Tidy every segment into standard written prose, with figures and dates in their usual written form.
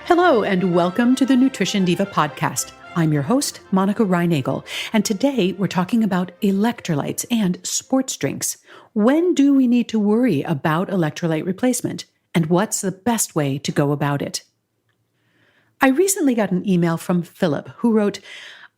Hello, and welcome to the Nutrition Diva podcast. I'm your host, Monica Reinagel, and today we're talking about electrolytes and sports drinks. When do we need to worry about electrolyte replacement, and what's the best way to go about it? I recently got an email from Philip who wrote,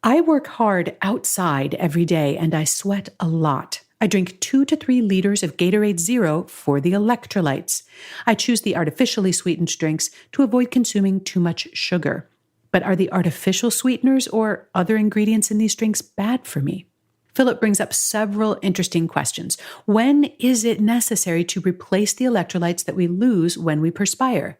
I work hard outside every day and I sweat a lot. I drink 2 to 3 liters of Gatorade Zero for the electrolytes. I choose the artificially sweetened drinks to avoid consuming too much sugar. But are the artificial sweeteners or other ingredients in these drinks bad for me? Philip brings up several interesting questions. When is it necessary to replace the electrolytes that we lose when we perspire?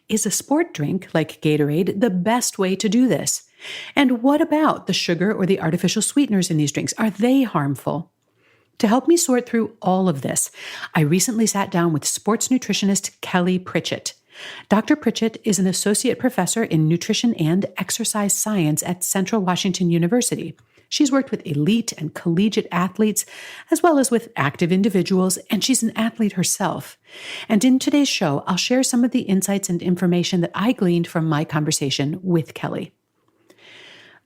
Is a sport drink like Gatorade the best way to do this? And what about the sugar or the artificial sweeteners in these drinks? Are they harmful? To help me sort through all of this, I recently sat down with sports nutritionist Kelly Pritchett. Dr. Pritchett is an associate professor in nutrition and exercise science at Central Washington University. She's worked with elite and collegiate athletes, as well as with active individuals, and she's an athlete herself. And in today's show, I'll share some of the insights and information that I gleaned from my conversation with Kelly.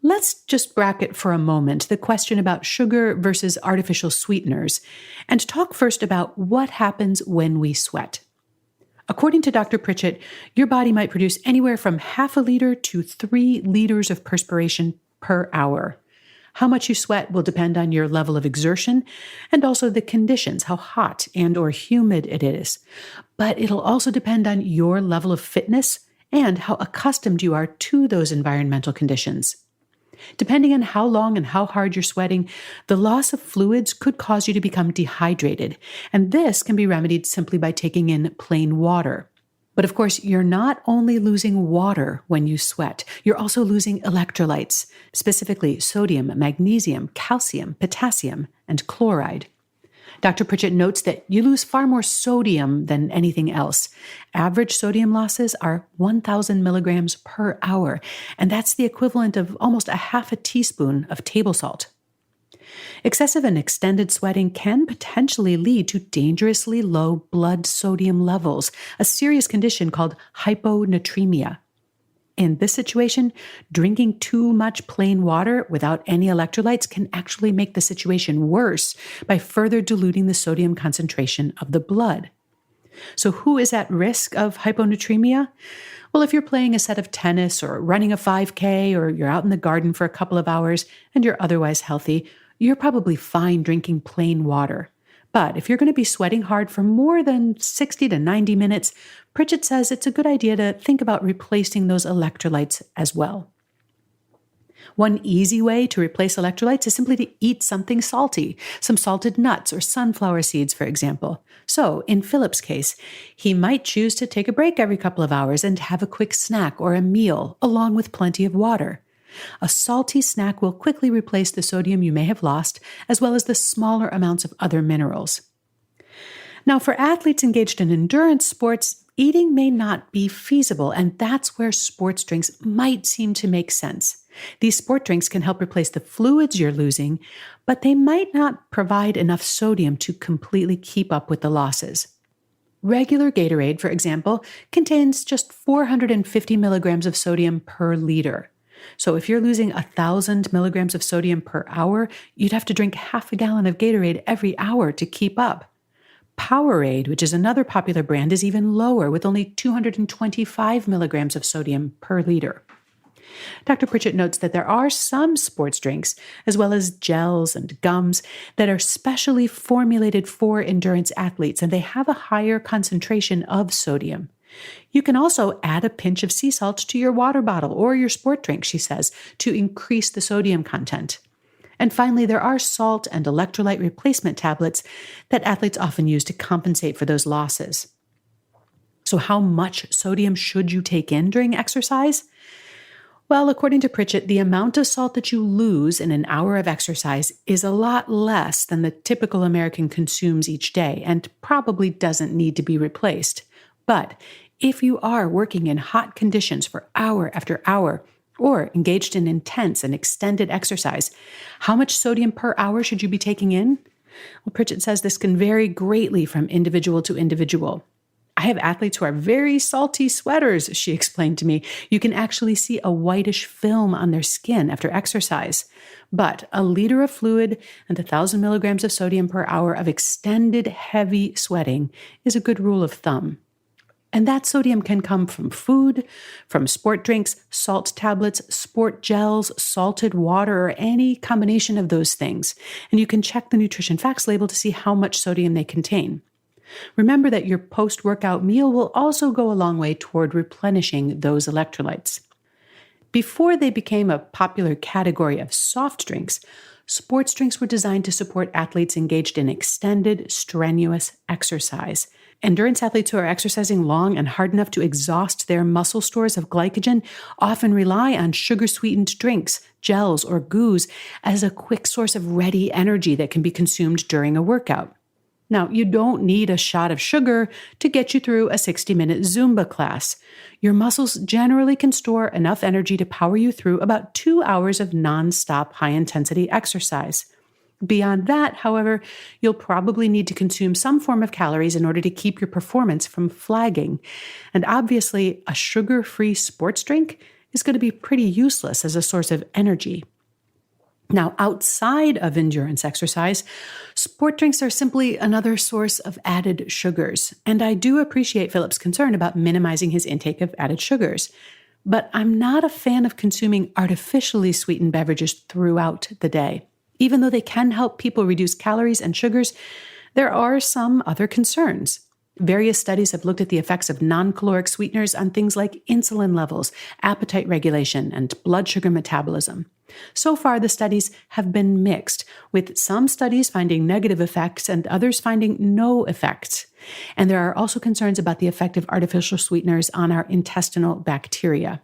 Let's just bracket for a moment the question about sugar versus artificial sweeteners and talk first about what happens when we sweat. According to Dr. Pritchett, your body might produce anywhere from 0.5 liter to 3 liters of perspiration per hour. How much you sweat will depend on your level of exertion and also the conditions, how hot and or humid it is. But it'll also depend on your level of fitness and how accustomed you are to those environmental conditions. Depending on how long and how hard you're sweating, the loss of fluids could cause you to become dehydrated, and this can be remedied simply by taking in plain water. But of course, you're not only losing water when you sweat, you're also losing electrolytes, specifically sodium, magnesium, calcium, potassium, and chloride. Dr. Pritchett notes that you lose far more sodium than anything else. Average sodium losses are 1,000 milligrams per hour, and that's the equivalent of almost 1/2 teaspoon of table salt. Excessive and extended sweating can potentially lead to dangerously low blood sodium levels, a serious condition called hyponatremia. In this situation, drinking too much plain water without any electrolytes can actually make the situation worse by further diluting the sodium concentration of the blood. So who is at risk of hyponatremia? Well, if you're playing a set of tennis or running a 5K or you're out in the garden for a couple of hours and you're otherwise healthy, you're probably fine drinking plain water. But if you're going to be sweating hard for more than 60 to 90 minutes, Pritchett says it's a good idea to think about replacing those electrolytes as well. One easy way to replace electrolytes is simply to eat something salty, some salted nuts or sunflower seeds, for example. So, in Philip's case, he might choose to take a break every couple of hours and have a quick snack or a meal, along with plenty of water. A salty snack will quickly replace the sodium you may have lost, as well as the smaller amounts of other minerals. Now, for athletes engaged in endurance sports, eating may not be feasible, and that's where sports drinks might seem to make sense. These sport drinks can help replace the fluids you're losing, but they might not provide enough sodium to completely keep up with the losses. Regular Gatorade, for example, contains just 450 milligrams of sodium per liter. So if you're losing 1,000 milligrams of sodium per hour, you'd have to drink 0.5 gallon of Gatorade every hour to keep up. Powerade, which is another popular brand, is even lower with only 225 milligrams of sodium per liter. Dr. Pritchett notes that there are some sports drinks, as well as gels and gums, that are specially formulated for endurance athletes, and they have a higher concentration of sodium. You can also add a pinch of sea salt to your water bottle or your sport drink, she says, to increase the sodium content. And finally, there are salt and electrolyte replacement tablets that athletes often use to compensate for those losses. So how much sodium should you take in during exercise? Well, according to Pritchett, the amount of salt that you lose in an hour of exercise is a lot less than the typical American consumes each day and probably doesn't need to be replaced. But if you are working in hot conditions for hour after hour or engaged in intense and extended exercise, how much sodium per hour should you be taking in? Well, Pritchett says this can vary greatly from individual to individual. I have athletes who are very salty sweaters, she explained to me. You can actually see a whitish film on their skin after exercise. But a liter of fluid and 1,000 milligrams of sodium per hour of extended heavy sweating is a good rule of thumb. And that sodium can come from food, from sport drinks, salt tablets, sport gels, salted water, or any combination of those things. And you can check the nutrition facts label to see how much sodium they contain. Remember that your post-workout meal will also go a long way toward replenishing those electrolytes. Before they became a popular category of soft drinks, sports drinks were designed to support athletes engaged in extended, strenuous exercise. Endurance athletes who are exercising long and hard enough to exhaust their muscle stores of glycogen often rely on sugar-sweetened drinks, gels, or goos as a quick source of ready energy that can be consumed during a workout. Now, you don't need a shot of sugar to get you through a 60-minute Zumba class. Your muscles generally can store enough energy to power you through about 2 hours of nonstop high-intensity exercise. Beyond that, however, you'll probably need to consume some form of calories in order to keep your performance from flagging. And obviously, a sugar-free sports drink is going to be pretty useless as a source of energy. Now, outside of endurance exercise, sport drinks are simply another source of added sugars. And I do appreciate Philip's concern about minimizing his intake of added sugars. But I'm not a fan of consuming artificially sweetened beverages throughout the day. Even though they can help people reduce calories and sugars, there are some other concerns. Various studies have looked at the effects of non-caloric sweeteners on things like insulin levels, appetite regulation, and blood sugar metabolism. So far, the studies have been mixed, with some studies finding negative effects and others finding no effects. And there are also concerns about the effect of artificial sweeteners on our intestinal bacteria.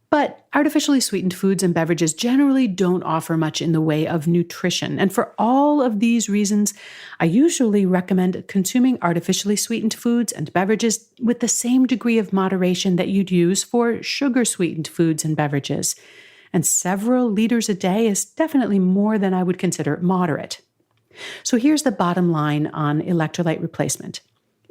But artificially sweetened foods and beverages generally don't offer much in the way of nutrition. And for all of these reasons, I usually recommend consuming artificially sweetened foods and beverages with the same degree of moderation that you'd use for sugar-sweetened foods and beverages. And several liters a day is definitely more than I would consider moderate. So here's the bottom line on electrolyte replacement.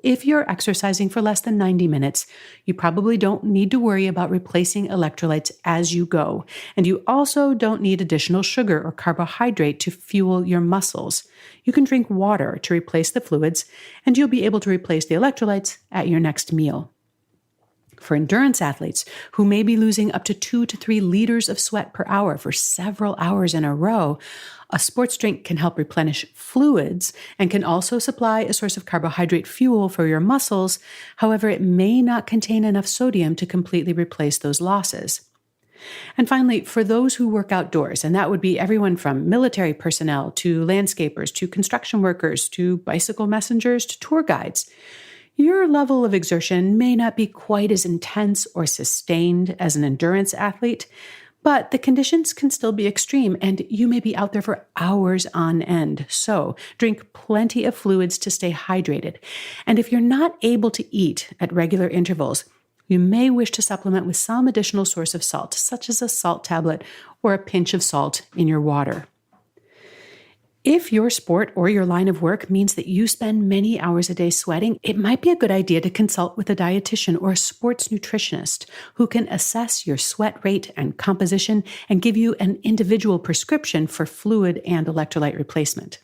If you're exercising for less than 90 minutes, you probably don't need to worry about replacing electrolytes as you go. And you also don't need additional sugar or carbohydrate to fuel your muscles. You can drink water to replace the fluids, and you'll be able to replace the electrolytes at your next meal. For endurance athletes who may be losing up to 2 to 3 liters of sweat per hour for several hours in a row, a sports drink can help replenish fluids and can also supply a source of carbohydrate fuel for your muscles. However, it may not contain enough sodium to completely replace those losses. And finally, for those who work outdoors, and that would be everyone from military personnel to landscapers to construction workers to bicycle messengers to tour guides, your level of exertion may not be quite as intense or sustained as an endurance athlete, but the conditions can still be extreme and you may be out there for hours on end. So drink plenty of fluids to stay hydrated. And if you're not able to eat at regular intervals, you may wish to supplement with some additional source of salt, such as a salt tablet or a pinch of salt in your water. If your sport or your line of work means that you spend many hours a day sweating, it might be a good idea to consult with a dietitian or a sports nutritionist who can assess your sweat rate and composition and give you an individual prescription for fluid and electrolyte replacement.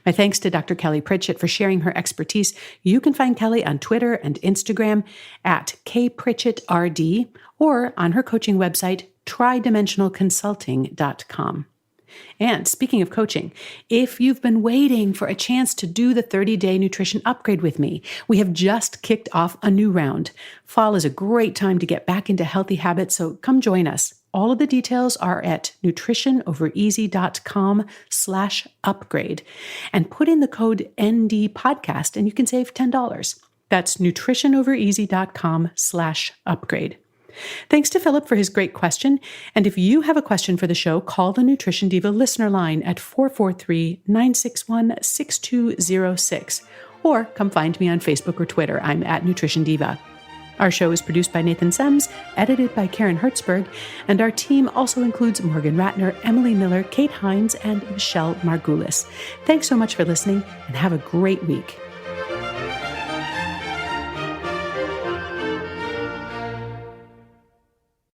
My thanks to Dr. Kelly Pritchett for sharing her expertise. You can find Kelly on Twitter and Instagram at kpritchettrd or on her coaching website, tridimensionalconsulting.com. And speaking of coaching, if you've been waiting for a chance to do the 30-day nutrition upgrade with me, we have just kicked off a new round. Fall is a great time to get back into healthy habits, so come join us. All of the details are at nutritionovereasy.com/upgrade. And put in the code NDPodcast and you can save $10. That's nutritionovereasy.com/upgrade. Thanks to Philip for his great question. And if you have a question for the show, call the Nutrition Diva listener line at 443-961-6206. Or come find me on Facebook or Twitter. I'm at Nutrition Diva. Our show is produced by Nathan Sems, edited by Karen Hertzberg, and our team also includes Morgan Ratner, Emily Miller, Kate Hines, and Michelle Margulis. Thanks so much for listening, and have a great week.